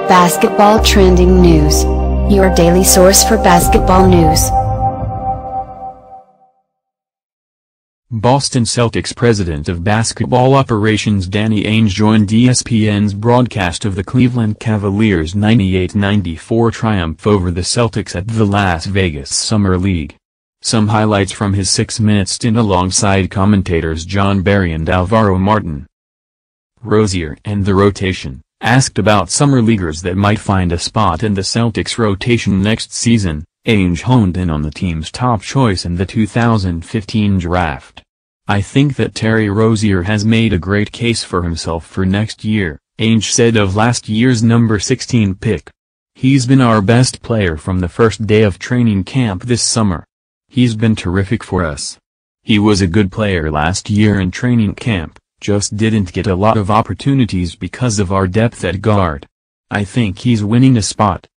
Basketball trending news. Your daily source for basketball news. Boston Celtics president of basketball operations Danny Ainge joined ESPN's broadcast of the Cleveland Cavaliers' 98-94 triumph over the Celtics at the Las Vegas Summer League. Some highlights from his 6-minute stint alongside commentators John Barry and Alvaro Martin. Rozier and the rotation, asked about summer leaguers that might find a spot in the Celtics rotation next season, Ainge honed in on the team's top choice in the 2015 draft. "I think that Terry Rozier has made a great case for himself for next year," Ainge said of last year's number 16 pick. "He's been our best player from the first day of training camp this summer. He's been terrific for us. He was a good player last year in training camp, just didn't get a lot of opportunities because of our depth at guard. I think he's winning a spot."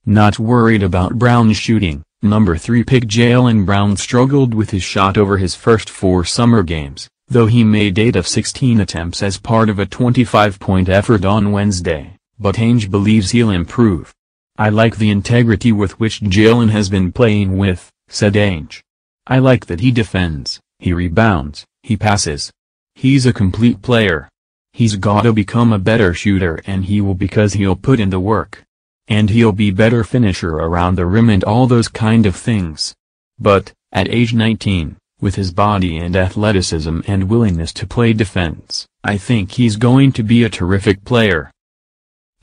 Not worried about Brown's shooting, number 3 pick Jaylen Brown struggled with his shot over his first 4 summer games, though he made 8 of 16 attempts as part of a 25-point effort on Wednesday, but Ainge believes he'll improve. "I like the integrity with which Jaylen has been playing with," said Ainge. "I like that he defends, he rebounds, he passes. He's a complete player. He's gotta become a better shooter and he will because he'll put in the work. And he'll be better finisher around the rim and all those kind of things. But, at age 19, with his body and athleticism and willingness to play defense, I think he's going to be a terrific player."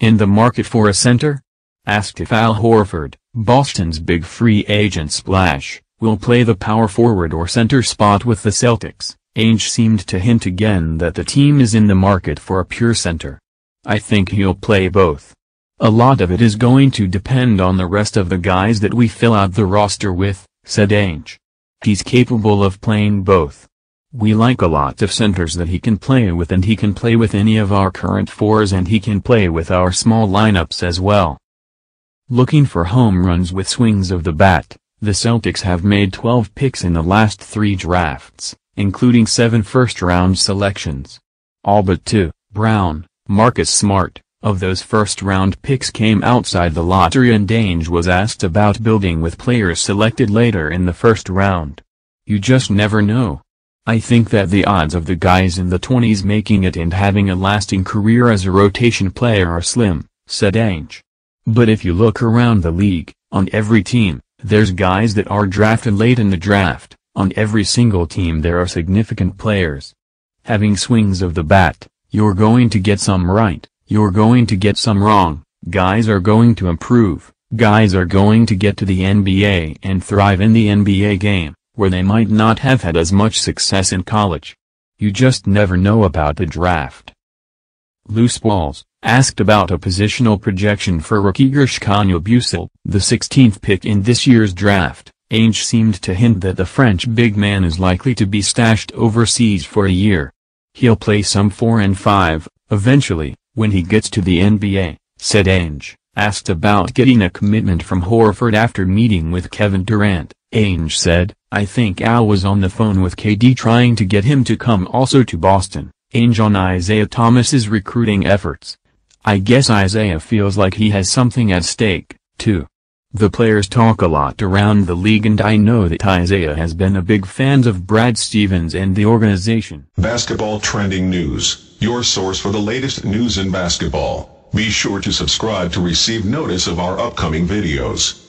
In the market for a center? Asked if Al Horford, Boston's big free agent splash, will play the power forward or center spot with the Celtics, Ainge seemed to hint again that the team is in the market for a pure center. "I think he'll play both. A lot of it is going to depend on the rest of the guys that we fill out the roster with," said Ainge. "He's capable of playing both. We like a lot of centers that he can play with and he can play with any of our current 4s and he can play with our small lineups as well." Looking for home runs with swings of the bat, the Celtics have made 12 picks in the last 3 drafts, including 7 first-round selections. All but 2, Brown, Marcus Smart, of those first-round picks came outside the lottery, and Ainge was asked about building with players selected later in the first round. "You just never know. I think that the odds of the guys in the 20s making it and having a lasting career as a rotation player are slim," said Ainge. "But if you look around the league, on every team, there's guys that are drafted late in the draft. On every single team there are significant players. Having swings of the bat, you're going to get some right. You're going to get some wrong. Guys are going to improve, guys are going to get to the NBA and thrive in the NBA game, where they might not have had as much success in college. You just never know about the draft." Loose balls, asked about a positional projection for rookie Gershon Yabusele, the 16th pick in this year's draft, Ainge seemed to hint that the French big man is likely to be stashed overseas for a year. "He'll play some 4 and 5, eventually, when he gets to the NBA," said Ainge. Asked about getting a commitment from Horford after meeting with Kevin Durant, Ainge said, "I think Al was on the phone with KD trying to get him to come also to Boston." Ainge on Isaiah Thomas's recruiting efforts. "I guess Isaiah feels like he has something at stake, too. The players talk a lot around the league and I know that Isaiah has been a big fan of Brad Stevens and the organization." Basketball trending news, your source for the latest news in basketball. Be sure to subscribe to receive notice of our upcoming videos.